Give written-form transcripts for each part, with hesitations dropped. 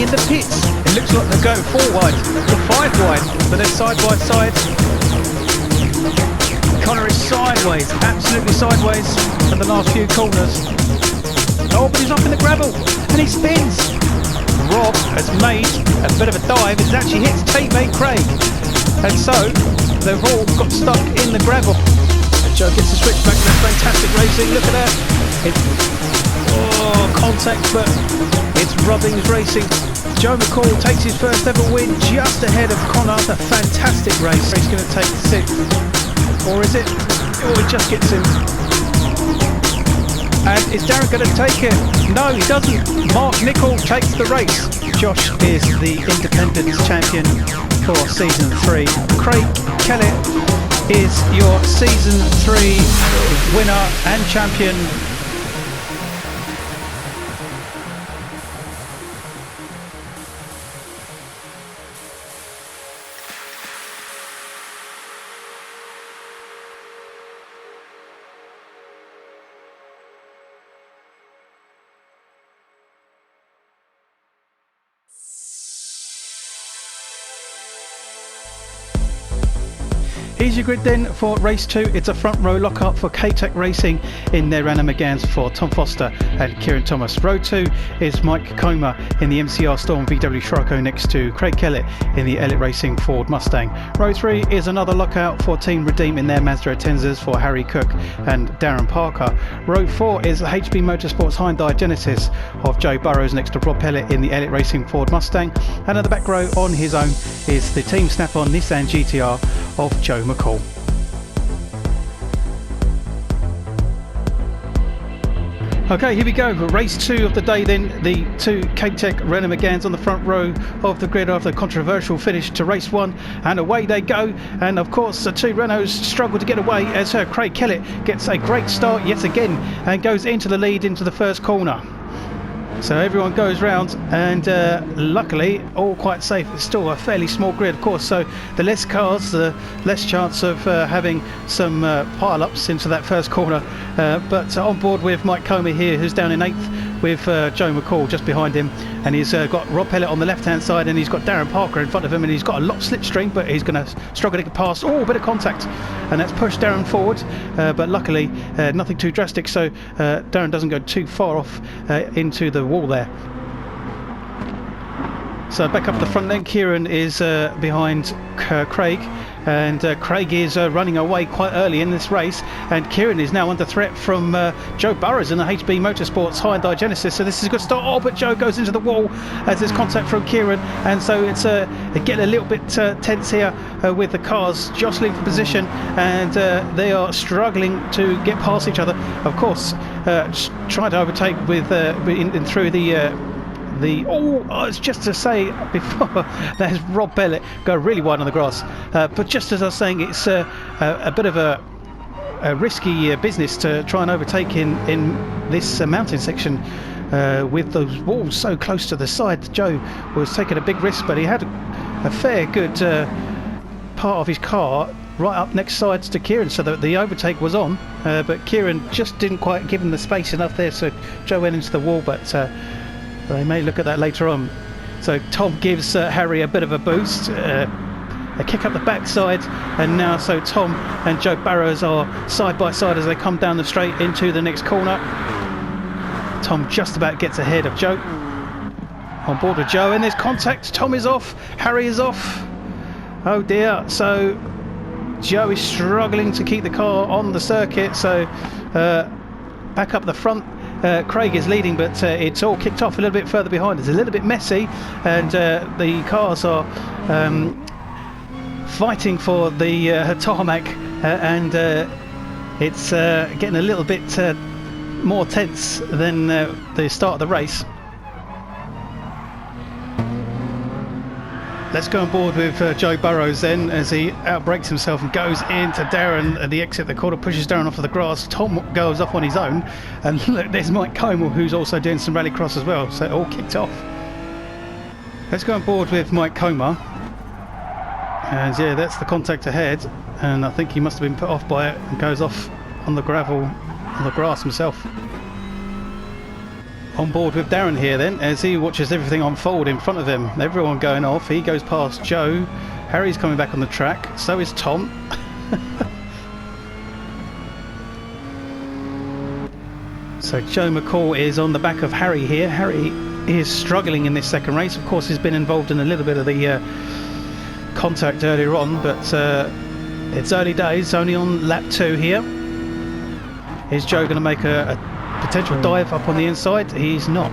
in the pits. It looks like they're going 4 wide to 5 wide, but they're side by side. Connor is sideways, absolutely sideways in the last few corners. Oh, but he's up in the gravel and he spins. Rob has made a bit of a dive. It actually hits teammate Craig, and so they've all got stuck in the gravel. And Joe gets the switch back. That's fantastic racing. Look at that. Contact, but it's Robbins racing. Joe McCall takes his first ever win just ahead of Connor. A fantastic race. He's going to take 6th, or is it? Oh, he just gets him. And is Darren going to take it? No, he doesn't. Mark Nichol takes the race. Josh is the Independence champion for season 3. Craig Kellett is your season 3 winner and champion. Here's your grid then for race 2. It's a front row lock-up for KTTC Racing in their Anna McGann's for Tom Foster and Kieran Thomas. Row 2 is Mike Comer in the MCR Storm VW Scirocco next to Craig Kellett in the Elliott Racing Ford Mustang. Row 3 is another lockout for Team Redeem in their Mazda Atenzas for Harry Cook and Darren Parker. Row 4 is HB Motorsports Hyundai Genesis of Joe Burrows next to Rob Pellet in the Elliott Racing Ford Mustang. And at the back row on his own is the Team Snap-on Nissan GTR of Joe McCall. Okay, here we go. Race 2 of the day then. The 2 KTTC Renault Meganes on the front row of the grid after a controversial finish to race 1, and away they go. And of course the 2 Renaults struggle to get away as Craig Kellett gets a great start yet again and goes into the lead into the first corner. So everyone goes round, and luckily all quite safe. It's still a fairly small grid, of course, so the less cars, the less chance of having some pile-ups into that first corner. But on board with Mike Comer here, who's down in 8th, with Joe McCall just behind him, and he's got Rob Pellet on the left-hand side, and he's got Darren Parker in front of him, and he's got a lot of slipstream, but he's going to struggle to get past. Oh, a bit of contact, and that's pushed Darren forward, but luckily nothing too drastic, so Darren doesn't go too far off into the wall there. So back up the front then, Kieran is behind Craig, and Craig is running away quite early in this race, and Kieran is now under threat from Joe Burrows in the HB Motorsports Hyundai Genesis. So this is a good start. Oh, but Joe goes into the wall as there's contact from Kieran, and so it's getting a little bit tense here with the cars jostling for position, and they are struggling to get past each other. Of course, trying to overtake with through it's just to say before there's Rob Pellet go really wide on the grass, but just as I was saying, it's a bit of a risky business to try and overtake in this mountain section with those walls so close to the side. Joe was taking a big risk, but he had a fair good part of his car right up next sides to Kieran, so that the overtake was on, but Kieran just didn't quite give him the space enough there, so Joe went into the wall, but they may look at that later on. So Tom gives Harry a bit of a boost, a kick up the backside, and now so Tom and Joe Burrows are side by side as they come down the straight into the next corner. Tom just about gets ahead of Joe. On board with Joe, and there's contact. Tom is off, Harry is off. Oh dear, so Joe is struggling to keep the car on the circuit, so back up the front. Craig is leading, but it's all kicked off a little bit further behind. It's a little bit messy, and the cars are fighting for the tarmac, and it's getting a little bit more tense than the start of the race. Let's go on board with Joe Burrows then, as he outbrakes himself and goes into Darren at the exit. The corner pushes Darren off of the grass. Tom goes off on his own, and look, there's Mike Comer, who's also doing some rallycross as well, so it all kicked off. Let's go on board with Mike Comer, and yeah, that's the contact ahead, and I think he must have been put off by it and goes off on the gravel, on the grass himself. on board with Darren here then, as he watches everything unfold in front of him. Everyone going off. He goes past Joe. Harry's coming back on the track. So is Tom. So Joe McCall is on the back of Harry here. Harry is struggling in this second race. Of course, he's been involved in a little bit of the contact earlier on, but it's early days, only on lap 2 here. Is Joe going to make a potential dive up on the inside? He's not.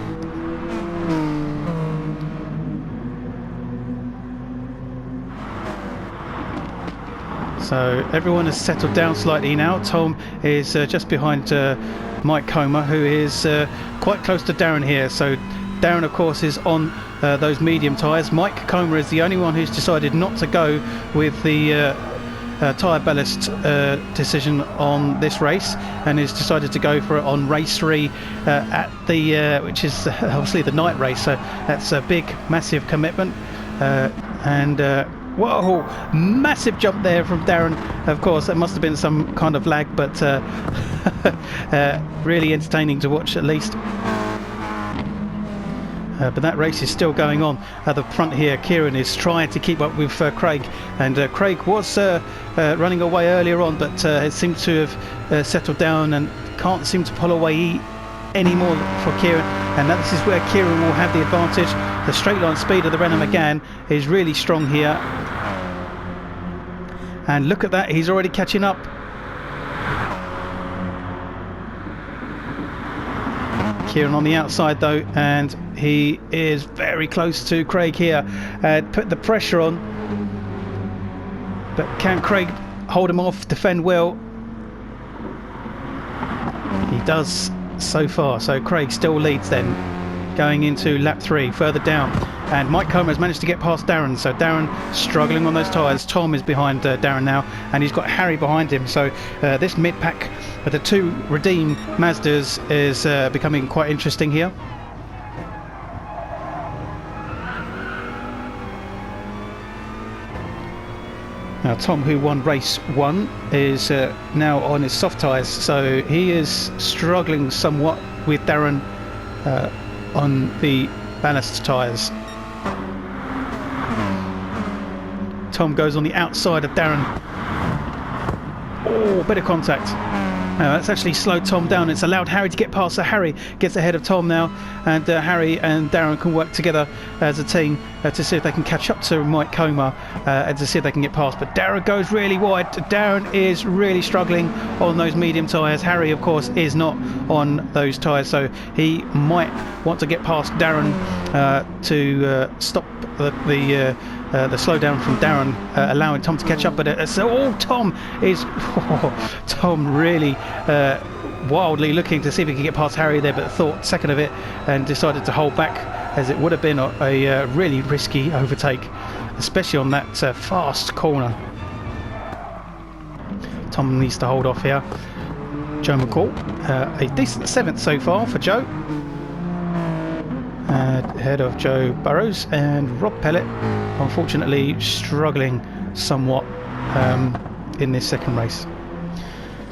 So everyone has settled down slightly now. Tom is just behind Mike Comer, who is quite close to Darren here. So Darren, of course, is on those medium tyres. Mike Comer is the only one who's decided not to go with the tyre ballast decision on this race, and has decided to go for it on race 3 at the which is obviously the night race. So that's a big, massive commitment. Whoa, massive jump there from Darren. Of course, there must have been some kind of lag, but really entertaining to watch at least. But that race is still going on. At the front here, Kieran is trying to keep up with Craig, and Craig was running away earlier on, but it seems to have settled down and can't seem to pull away anymore for Kieran, and this is where Kieran will have the advantage. The straight line speed of the Renault Megane is really strong here, and look at that, he's already catching up. Kieran on the outside though, and he is very close to Craig here. Put the pressure on, but can Craig hold him off, defend well? He does so far. So Craig still leads then, going into lap 3 further down, and Mike Comer has managed to get past Darren. So Darren struggling on those tyres. Tom is behind Darren now, and he's got Harry behind him. So this mid-pack with the 2 Redeem Mazdas is becoming quite interesting here. Now Tom, who won race 1, is now on his soft tyres, so he is struggling somewhat with Darren on the ballast tyres. Tom goes on the outside of Darren. Oh, bit of contact. That's actually slowed Tom down. It's allowed Harry to get past, so Harry gets ahead of Tom now, and Harry and Darren can work together as a team to see if they can catch up to Mike Comer and to see if they can get past. But Darren goes really wide. Darren is really struggling on those medium tyres. Harry, of course, is not on those tyres, so he might want to get past Darren to stop the slowdown from Darren, allowing Tom to catch up. But Tom is Tom really wildly looking to see if he can get past Harry there, but thought second of it and decided to hold back, as it would have been a really risky overtake, especially on that fast corner. Tom needs to hold off here. Joe McCall, a decent 7th so far for Joe, ahead of Joe Burrows, and Rob Pellet unfortunately struggling somewhat in this second race.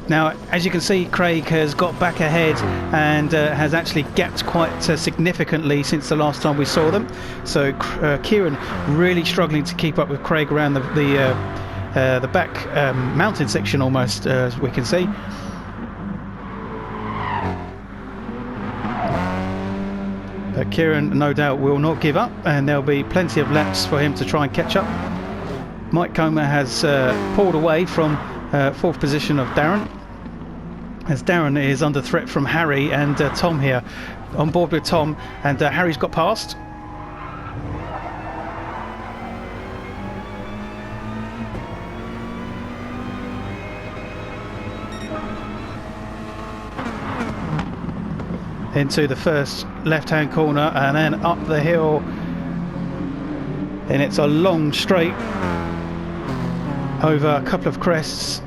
Now, as you can see, Craig has got back ahead and has actually gapped quite significantly since the last time we saw them. So Kieran really struggling to keep up with Craig around the back mountain section almost, as we can see. But Kieran no doubt will not give up, and there'll be plenty of laps for him to try and catch up. Mike Comer has pulled away from 4th position of Darren, as Darren is under threat from Harry and Tom here. On board with Tom, and Harry's got past. Into the first left-hand corner and then up the hill, and it's a long straight over a couple of crests.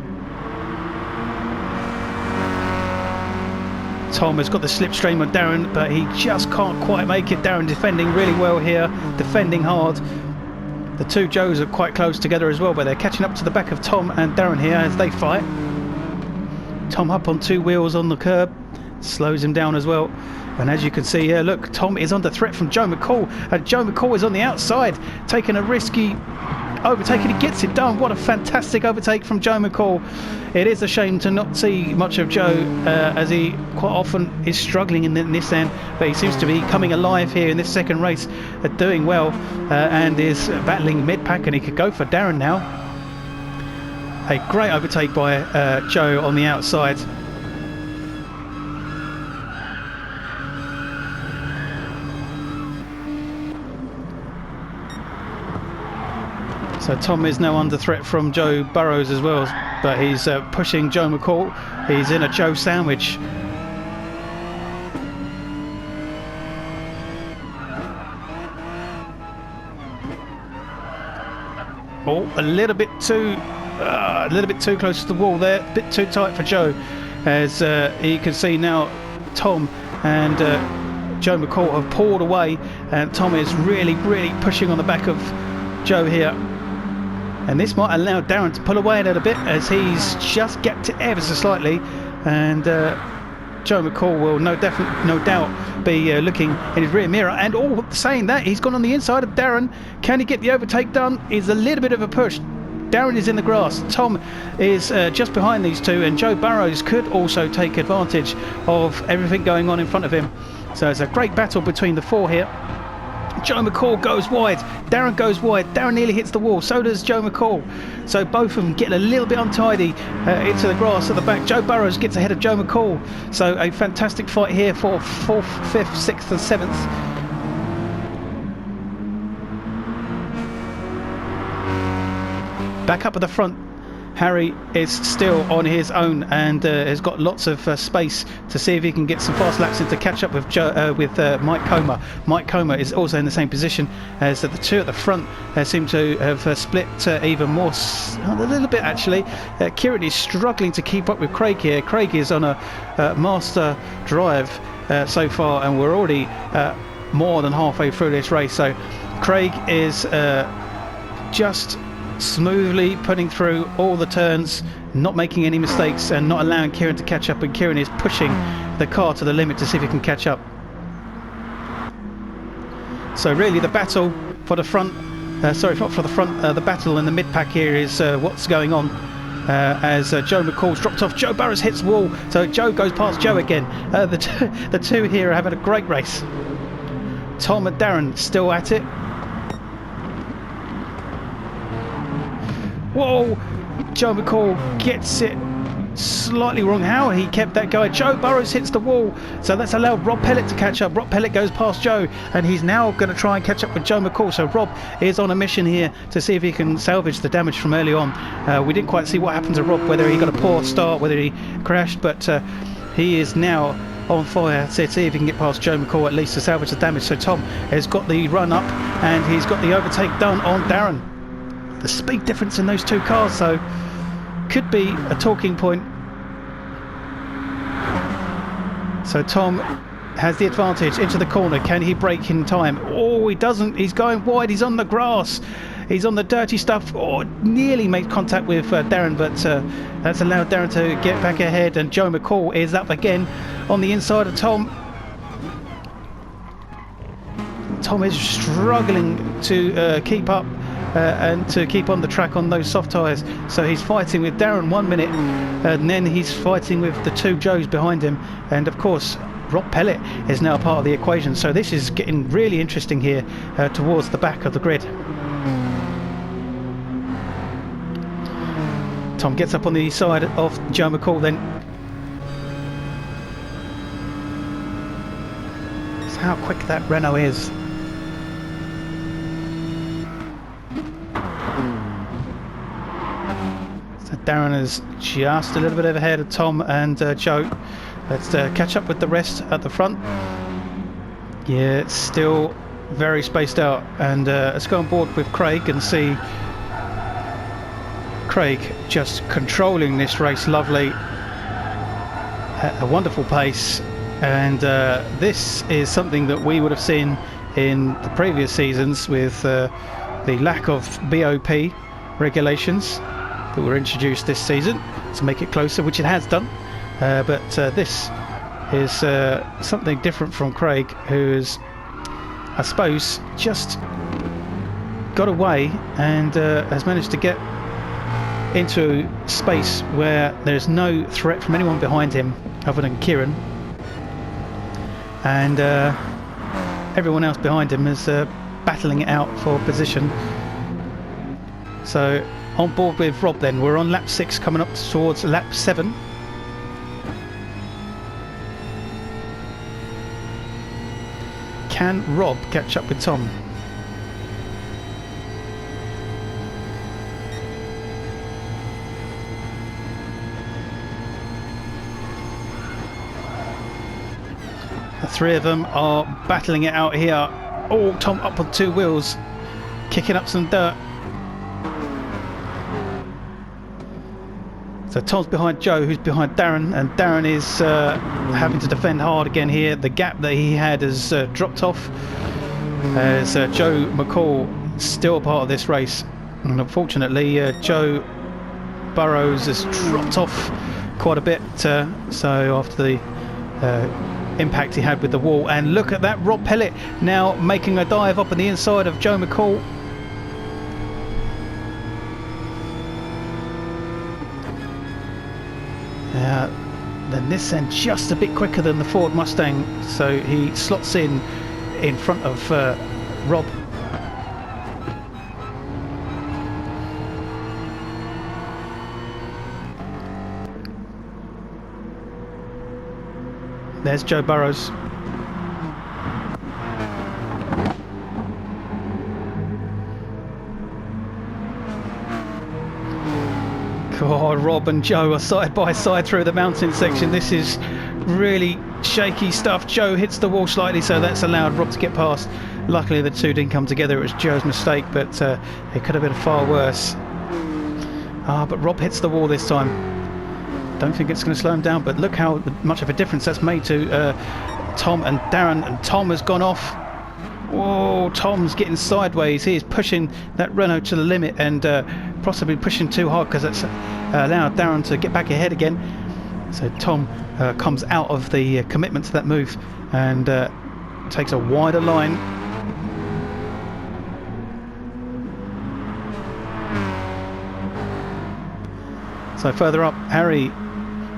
Tom has got the slipstream on Darren, but he just can't quite make it. Darren defending really well here, defending hard. The 2 Joes are quite close together as well, but they're catching up to the back of Tom and Darren here as they fight. Tom up on 2 wheels on the curb slows him down as well. And as you can see here, look, Tom is under threat from Joe McCall, and Joe McCall is on the outside taking a risky overtake, and he gets it done. What a fantastic overtake from Joe McCall. It is a shame to not see much of Joe, as he quite often is struggling in this end, but he seems to be coming alive here in this second race, doing well, and is battling mid-pack, and he could go for Darren now. A great overtake by Joe on the outside. So Tom is now under threat from Joe Burrows as well, but he's pushing Joe McCall. He's in a Joe sandwich. Oh, a little bit too close to the wall there, a bit too tight for Joe. As you can see now, Tom and Joe McCall have pulled away, and Tom is really pushing on the back of Joe here. And this might allow Darren to pull away a little bit, as he's just gapped it ever so slightly, and Joe McCall will no doubt be looking in his rear mirror. And all saying that, he's gone on the inside of Darren. Can he get the overtake done? Is a little bit of a push. Darren is in the grass. Tom is just behind these two, and Joe Burrows could also take advantage of everything going on in front of him. So it's a great battle between the four here. Joe McCall goes wide, Darren goes wide, Darren nearly hits the wall, so does Joe McCall. So both of them get a little bit untidy into the grass at the back. Joe Burrows gets ahead of Joe McCall. So a fantastic fight here for 4th, 5th, 6th and 7th. Back up at the front, Harry is still on his own, and has got lots of space to see if he can get some fast laps in to catch up with Mike Comer. Mike Comer is also in the same position as the two at the front. Seem to have split even more, a little bit actually. Kieran is struggling to keep up with Craig here. Craig is on a master drive so far, and we're already more than halfway through this race. So Craig is just smoothly putting through all the turns, not making any mistakes, and not allowing Kieran to catch up, and Kieran is pushing the car to the limit to see if he can catch up. So really the battle for the front, sorry, not for the front, the battle in the mid-pack here is what's going on, as Joe McCall's dropped off. Joe Burrows hits the wall, so Joe goes past Joe again. The two here are having a great race. Tom and Darren still at it. Whoa! Joe McCall gets it slightly wrong. How he kept that going. Joe Burrows hits the wall, so that's allowed Rob Pellet to catch up. Rob Pellet goes past Joe, and he's now going to try and catch up with Joe McCall. So Rob is on a mission here to see if he can salvage the damage from early on. We didn't quite see what happened to Rob, whether he got a poor start, whether he crashed, but he is now on fire to see if he can get past Joe McCall at least to salvage the damage. So Tom has got the run up, and he's got the overtake done on Darren. The speed difference in those two cars, so could be a talking point. So Tom has the advantage into the corner. Can he brake in time? Oh, he doesn't. He's going wide. He's on the grass. He's on the dirty stuff. Oh, nearly made contact with Darren, but that's allowed Darren to get back ahead, and Joe McCall is up again on the inside of Tom. Tom is struggling to keep up and to keep on the track on those soft tyres. So he's fighting with Darren 1 minute, and then he's fighting with the two Joes behind him. And of course, Rob Pellet is now part of the equation. So this is getting really interesting here towards the back of the grid. Tom gets up on the side of Joe McCall then. That's how quick that Renault is. Darren is just a little bit ahead of Tom and Joe. Let's catch up with the rest at the front. Yeah, it's still very spaced out, and let's go on board with Craig and see Craig just controlling this race lovely at a wonderful pace. And this is something that we would have seen in the previous seasons with the lack of BOP regulations that were introduced this season to make it closer, which it has done, but this is something different from Craig, who's, I suppose, just got away and has managed to get into space where there's no threat from anyone behind him other than Kieran, and everyone else behind him is battling it out for position. So on board with Rob then. We're on lap 6 coming up towards lap 7. Can Rob catch up with Tom? The three of them are battling it out here. Oh, Tom up on 2 wheels, kicking up some dirt. So Tom's behind Joe, who's behind Darren, and Darren is having to defend hard again here. The gap that he had has dropped off, as Joe McCall still a part of this race. And unfortunately, Joe Burrows has dropped off quite a bit. So after the impact he had with the wall, and look at that, Rob Pellet now making a dive up on the inside of Joe McCall. The Nissan just a bit quicker than the Ford Mustang, so he slots in front of Rob. There's Joe Burrows. God, Rob and Joe are side by side through the mountain section. This is really shaky stuff. Joe hits the wall slightly, so that's allowed Rob to get past. Luckily the two didn't come together. It was Joe's mistake, but it could have been far worse. But Rob hits the wall this time. Don't think it's going to slow him down, but look how much of a difference that's made to Tom and Darren. And Tom has gone off. Whoa, Tom's getting sideways. He is pushing that Renault to the limit, and possibly pushing too hard, because that's allowed Darren to get back ahead again. So Tom comes out of the commitment to that move and takes a wider line. So further up, Harry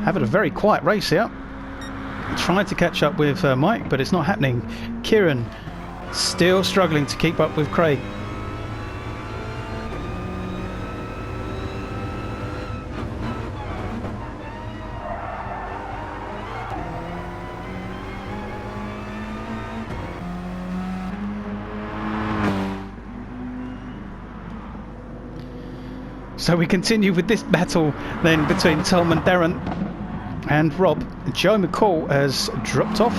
having a very quiet race here, trying to catch up with Mike, but it's not happening. Kieran still struggling to keep up with Craig. So we continue with this battle then between Tom and Darren and Rob. Joe McCall has dropped off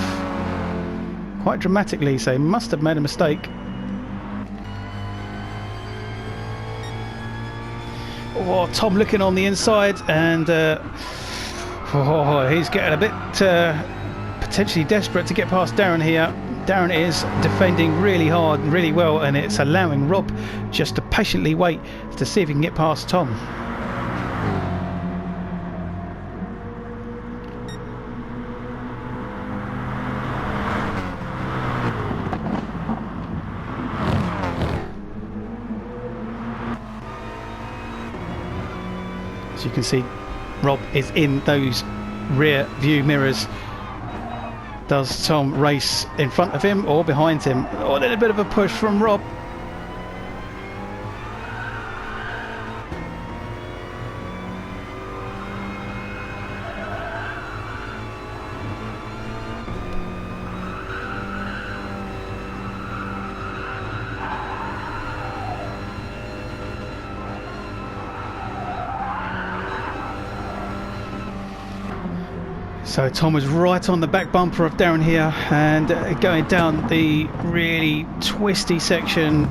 quite dramatically, so he must have made a mistake. Oh, Tom looking on the inside, and he's getting a bit potentially desperate to get past Darren here. Darren is defending really hard and really well, and it's allowing Rob just to patiently wait to see if he can get past Tom. As you can see, Rob is in those rear view mirrors. Does Tom race in front of him or behind him? Oh, a little bit of a push from Rob. So Tom was right on the back bumper of Darren here, and going down the really twisty section.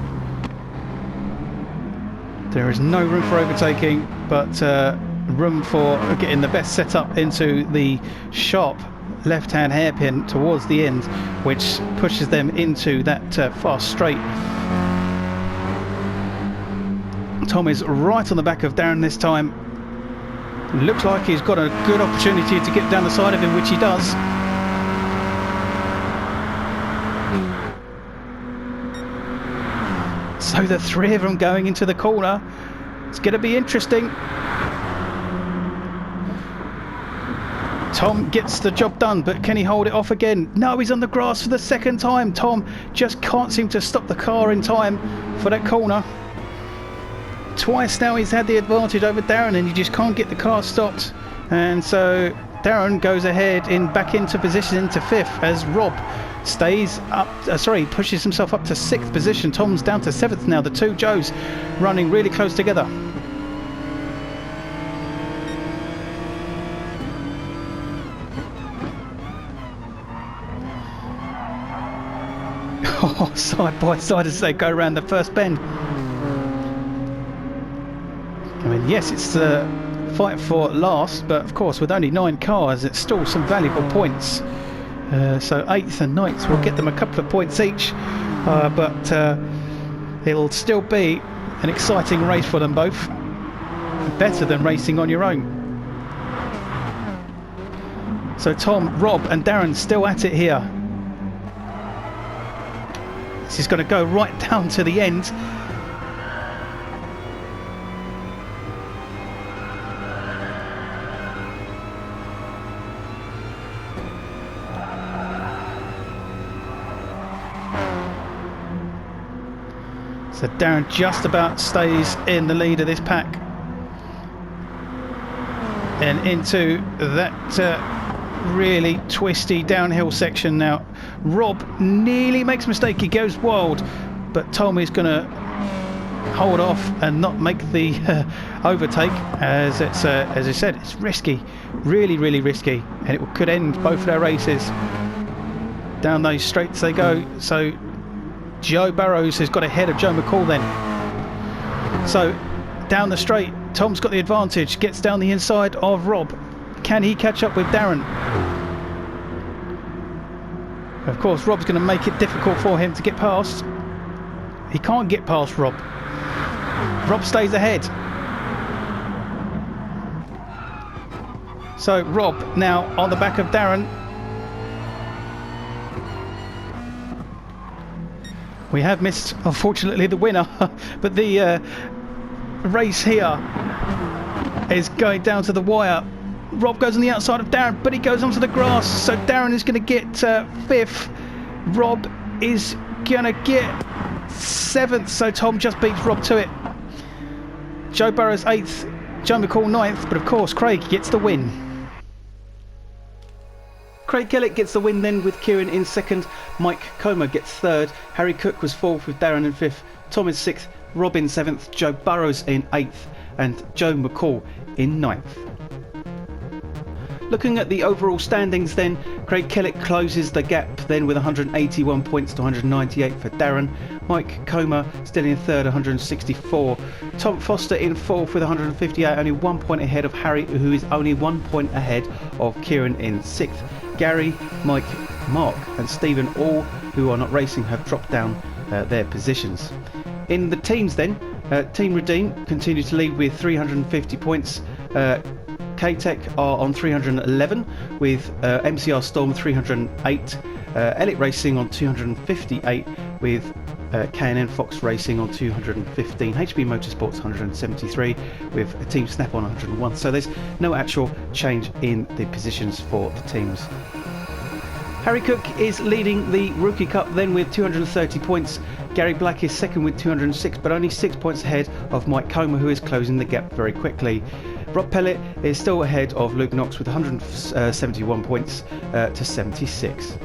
There is no room for overtaking, but room for getting the best setup into the sharp left-hand hairpin towards the end, which pushes them into that fast straight. Tom is right on the back of Darren this time. Looks like he's got a good opportunity to get down the side of him, which he does. So the three of them going into the corner. It's going to be interesting. Tom gets the job done, but can he hold it off again? No, he's on the grass for the second time. Tom just can't seem to stop the car in time for that corner. Twice now he's had the advantage over Darren, and he just can't get the car stopped. And so Darren goes ahead back into position into 5th as Rob stays up, pushes himself up to 6th position. Tom's down to 7th now. The two Joes running really close together. Oh, side by side as they go around the first bend. I mean, yes, it's the fight for last, but of course with only 9 cars it's still some valuable points. So 8th and 9th will get them a couple of points each, but it'll still be an exciting race for them both. Better than racing on your own. So Tom, Rob and Darren still at it here. This is going to go right down to the end. So Darren just about stays in the lead of this pack. And into that really twisty downhill section now. Rob nearly makes a mistake, he goes wild, but Tom is going to hold off and not make the overtake, as it's as I said, it's risky, really risky, and it could end both of their races. Down those straights they go. So Joe Burrows has got ahead of Joe McCall then. So down the straight, Tom's got the advantage, gets down the inside of Rob. Can he catch up with Darren? Of course, Rob's going to make it difficult for him to get past. He can't get past Rob. Rob stays ahead. So Rob now on the back of Darren. We have missed, unfortunately, the winner, but the race here is going down to the wire. Rob goes on the outside of Darren, but he goes onto the grass, so Darren is going to get 5th. Rob is going to get 7th, so Tom just beats Rob to it. Joe Burrows 8th, Joe McCall 9th, but of course Craig gets the win. Craig Kellett gets the win then with Kieran in 2nd. Mike Comer gets 3rd. Harry Cook was 4th with Darren in 5th. Tom in 6th. Rob in 7th. Joe Burrows in 8th. And Joe McCall in 9th. Looking at the overall standings then, Craig Kellett closes the gap then with 181 points to 198 for Darren. Mike Comer still in 3rd, 164. Tom Foster in 4th with 158, only 1 point ahead of Harry, who is only 1 point ahead of Kieran in 6th. Gary, Mike, Mark and Stephen, all who are not racing, have dropped down their positions. In the teams then, Team Redeem continue to lead with 350 points. K-Tech are on 311 with MCR Storm 308, Elite Racing on 258 with K&N Fox Racing on 215, HB Motorsports 173 with Team Snap on 101. So there's no actual change in the positions for the teams. Harry Cook is leading the Rookie Cup then with 230 points. Gary Black is 2nd with 206, but only 6 points ahead of Mike Comer, who is closing the gap very quickly. Rob Pellet is still ahead of Luke Knox with 171 points to 76.